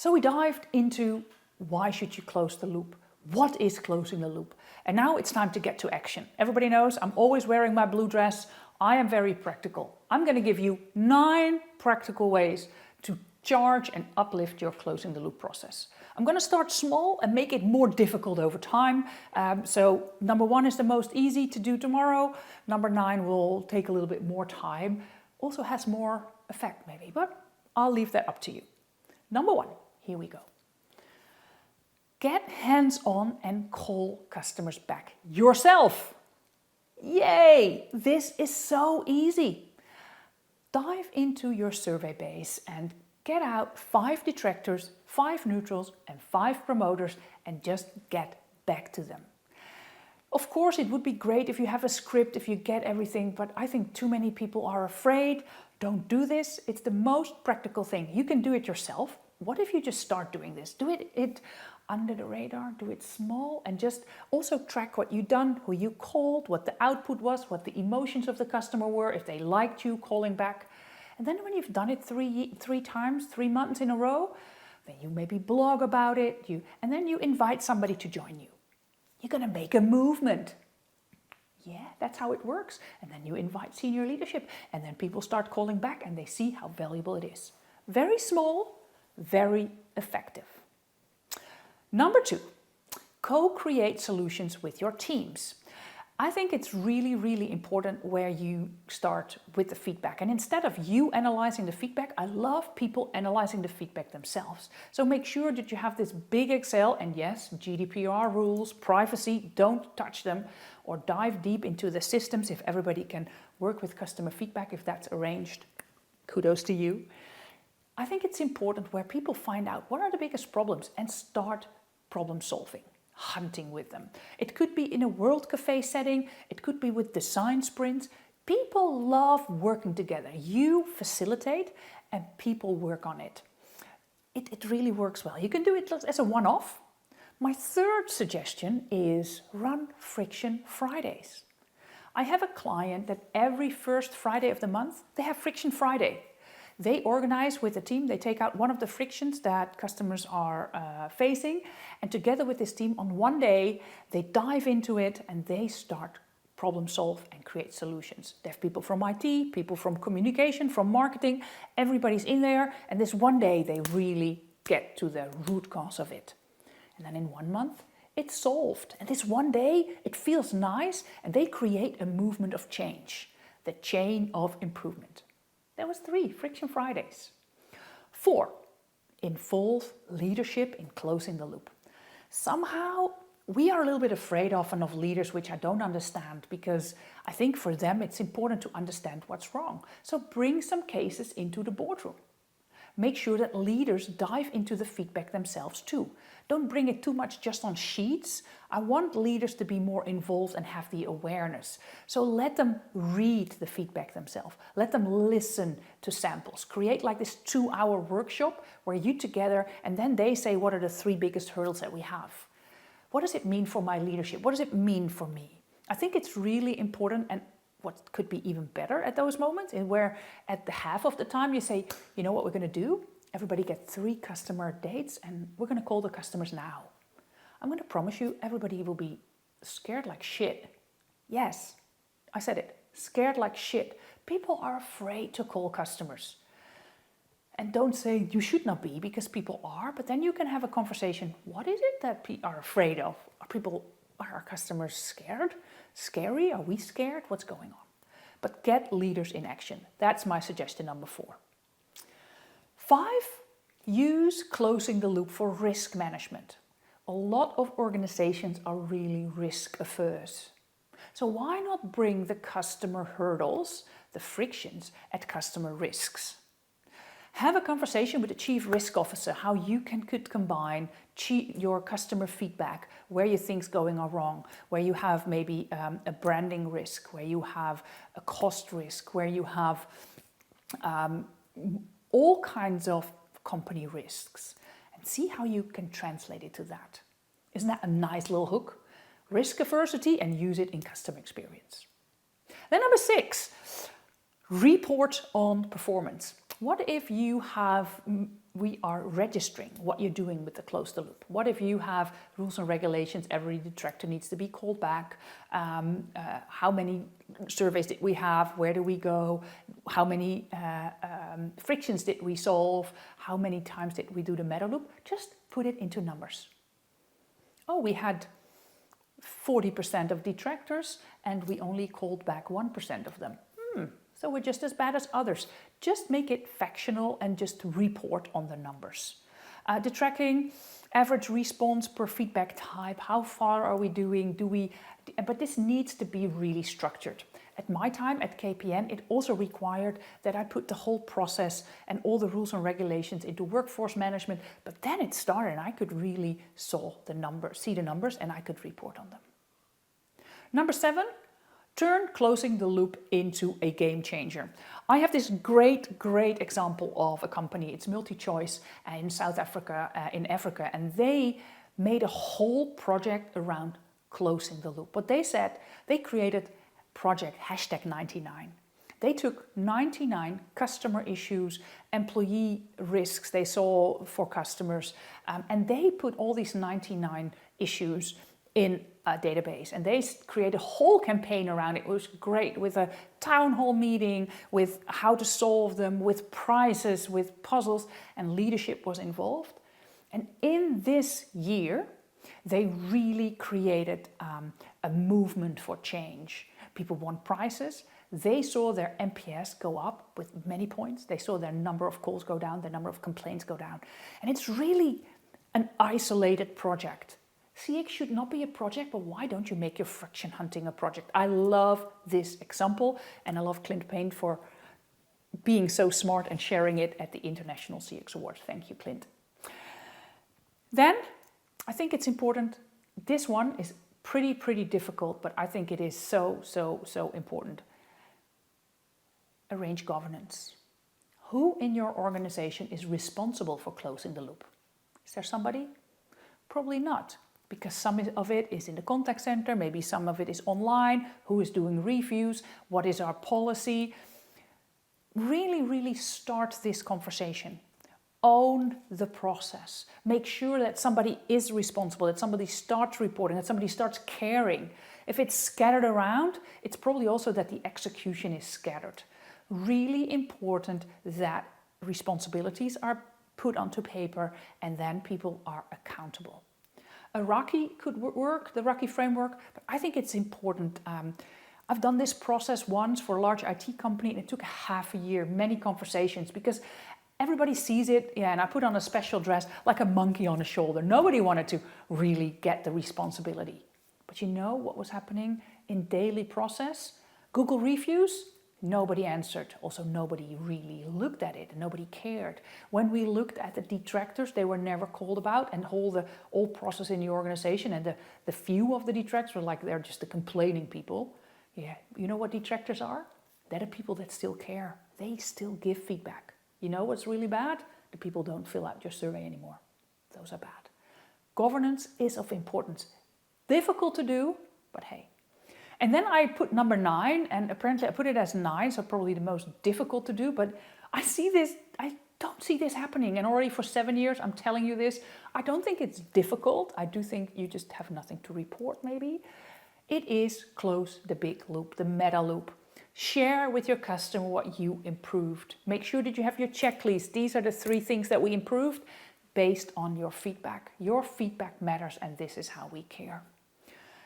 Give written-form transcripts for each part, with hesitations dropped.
So we dived into why should you close the loop? What is closing the loop? And now it's time to get to action. Everybody knows I'm always wearing my blue dress. I am very practical. I'm going to give you 9 practical ways to charge and uplift your closing the loop process. I'm going to start small and make it more difficult over time. So number 1 is the most easy to do tomorrow. Number 9 will take a little bit more time. Also has more effect maybe, but I'll leave that up to you. Number 1, here we go. Get hands-on and call customers back yourself. Yay! This is so easy. Dive into your survey base and get out 5 detractors, 5 neutrals and 5 promoters and just get back to them. Of course, it would be great if you have a script, if you get everything, but I think too many people are afraid. Don't do this. It's the most practical thing. You can do it yourself. What if you just start doing this? Do it under the radar, do it small, and just also track what you've done, who you called, what the output was, what the emotions of the customer were, if they liked you calling back. And then when you've done it three times, 3 months in a row, then you maybe blog about it, and then you invite somebody to join you. You're going to make a movement. Yeah, that's how it works. And then you invite senior leadership, and then people start calling back and they see how valuable it is. Very small, very effective. Number 2, co-create solutions with your teams. I think it's really, really important where you start with the feedback. And instead of you analyzing the feedback, I love people analyzing the feedback themselves. So make sure that you have this big Excel, and yes, GDPR rules, privacy, don't touch them, or dive deep into the systems if everybody can work with customer feedback, if that's arranged. Kudos to you. I think it's important where people find out what are the biggest problems and start problem solving, hunting with them. It could be in a World Cafe setting, it could be with design sprints. People love working together. You facilitate and people work on it. It really works well. You can do it as a one-off. My 3rd suggestion is run Friction Fridays. I have a client that every first Friday of the month, they have Friction Friday. They organize with the team, they take out one of the frictions that customers are facing, and together with this team on one day, they dive into it and they start problem solve and create solutions. They have people from IT, people from communication, from marketing, everybody's in there, and this one day they really get to the root cause of it. And then in 1 month, it's solved. And this one day, it feels nice, and they create a movement of change, the chain of improvement. That was 3, Friction Fridays. 4, involve leadership in closing the loop. Somehow, we are a little bit afraid often of leaders, which I don't understand, because I think for them it's important to understand what's wrong. So bring some cases into the boardroom. Make sure that leaders dive into the feedback themselves too. Don't bring it too much just on sheets. I want leaders to be more involved and have the awareness. So let them read the feedback themselves. Let them listen to samples. Create like this 2-hour workshop where you together, and then they say, what are the 3 biggest hurdles that we have? What does it mean for my leadership? What does it mean for me? I think it's really important, and what could be even better at those moments, and where at the half of the time you say, you know what we're going to do? Everybody get 3 customer dates and we're going to call the customers now. I'm going to promise you everybody will be scared like shit. Yes, I said it, scared like shit. People are afraid to call customers. And don't say you should not be, because people are, but then you can have a conversation. What is it that people are afraid of? Are our customers scared? Scary? Are we scared? What's going on? But get leaders in action. That's my suggestion number 4. 5, use closing the loop for risk management. A lot of organizations are really risk averse. So why not bring the customer hurdles, the frictions, at customer risks? Have a conversation with the Chief Risk Officer how you could combine your customer feedback, where you think's going wrong, where you have maybe a branding risk, where you have a cost risk, where you have all kinds of company risks, and see how you can translate it to that. Isn't that a nice little hook? Risk aversity, and use it in customer experience. Then number 6, report on performance. What if you have we are registering what you're doing with the close the loop. What if you have rules and regulations, every detractor needs to be called back, how many surveys did we have, where do we go, how many frictions did we solve, how many times did we do the meta loop? Just put it into numbers. Oh, we had 40% of detractors and we only called back 1% of them. So we're just as bad as others. Just make it factional and just report on the numbers. The tracking, average response per feedback type, how far are we doing, but this needs to be really structured. At my time at KPN, it also required that I put the whole process and all the rules and regulations into workforce management, but then it started and I could really see the numbers and I could report on them. Number 7, turn closing the loop into a game changer. I have this great example of a company. It's MultiChoice in South Africa, in Africa, and they made a whole project around closing the loop. What they said, they created project #99. They took 99 customer issues, employee risks they saw for customers, and they put all these 99 issues in a database, and they created a whole campaign around it. It was great, with a town hall meeting, with how to solve them, with prizes, with puzzles, and leadership was involved. And in this year, they really created a movement for change. People won prizes. They saw their NPS go up with many points. They saw their number of calls go down, their number of complaints go down. And it's really an isolated project. CX should not be a project, but why don't you make your friction hunting a project? I love this example, and I love Clint Payne for being so smart and sharing it at the International CX Awards. Thank you, Clint. Then, I think it's important. This one is pretty difficult, but I think it is so important. Arrange governance. Who in your organization is responsible for closing the loop? Is there somebody? Probably not, because some of it is in the contact center, maybe some of it is online. Who is doing reviews? What is our policy? Really start this conversation. Own the process. Make sure that somebody is responsible, that somebody starts reporting, that somebody starts caring. If it's scattered around, it's probably also that the execution is scattered. Really important that responsibilities are put onto paper and then people are accountable. A RACI could work, the RACI framework, but I think it's important. I've done this process once for a large IT company and it took half a year, many conversations, because everybody sees it, and I put on a special dress like a monkey on a shoulder. Nobody wanted to really get the responsibility. But you know what was happening in daily process? Google reviews, nobody answered. Also, nobody really looked at it. Nobody cared. When we looked at the detractors, they were never called about, and all process in the organization, and the few of the detractors were like they're just the complaining people. Yeah, you know what detractors are? They're the people that still care. They still give feedback. You know what's really bad? The people don't fill out your survey anymore. Those are bad. Governance is of importance. Difficult to do, but hey. And then I put number 9, and apparently I put it as 9, so probably the most difficult to do, but I don't see this happening. And already for 7 years, I'm telling you this. I don't think it's difficult. I do think you just have nothing to report, maybe. It is close the big loop, the meta loop. Share with your customer what you improved. Make sure that you have your checklist. These are the 3 things that we improved based on your feedback. Your feedback matters, and this is how we care.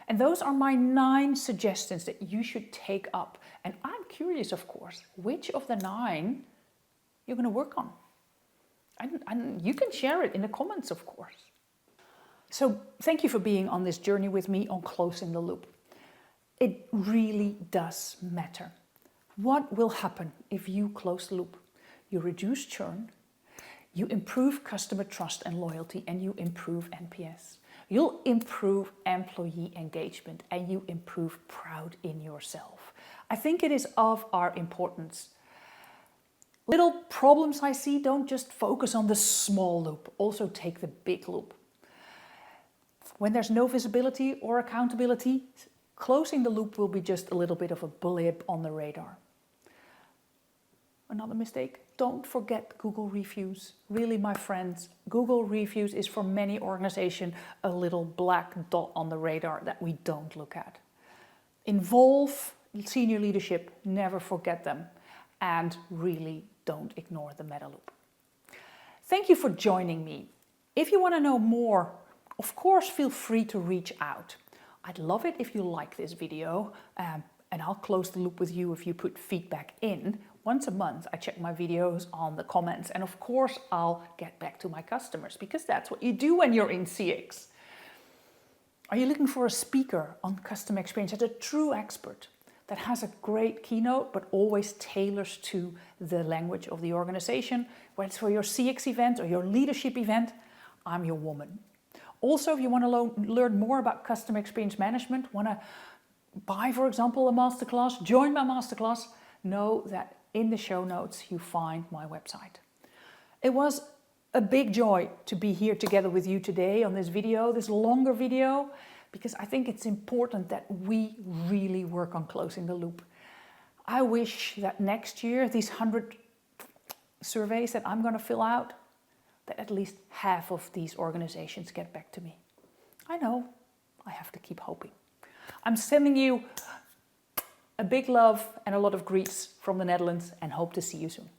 And those are my 9 suggestions that you should take up. And I'm curious, of course, which of the 9 you're going to work on. And you can share it in the comments, of course. So thank you for being on this journey with me on closing the loop. It really does matter. What will happen if you close the loop? You reduce churn, you improve customer trust and loyalty, and you improve NPS. You'll improve employee engagement, and you improve pride in yourself. I think it is of our importance. Little problems I see, don't just focus on the small loop. Also take the big loop. When there's no visibility or accountability, closing the loop will be just a little bit of a blip on the radar. Another mistake? don't forget Google reviews. Really, my friends, Google reviews is for many organizations a little black dot on the radar that we don't look at. Involve senior leadership, never forget them, and really don't ignore the meta loop. Thank you for joining me. If you want to know more, of course, feel free to reach out. I'd love it if you like this video, and I'll close the loop with you if you put feedback in. Once a month, I check my videos on the comments, and of course, I'll get back to my customers because that's what you do when you're in CX. Are you looking for a speaker on customer experience as a true expert that has a great keynote but always tailors to the language of the organization, whether it's for your CX event or your leadership event? I'm your woman. Also, if you want to learn more about customer experience management, want to buy, for example, a masterclass, join my masterclass, know that in the show notes you find my website. It was a big joy to be here together with you today on this video, this longer video, because I think it's important that we really work on closing the loop. I wish that next year, these 100 surveys that I'm going to fill out, that at least half of these organizations get back to me. I know, I have to keep hoping. I'm sending you a big love and a lot of greets from the Netherlands and hope to see you soon.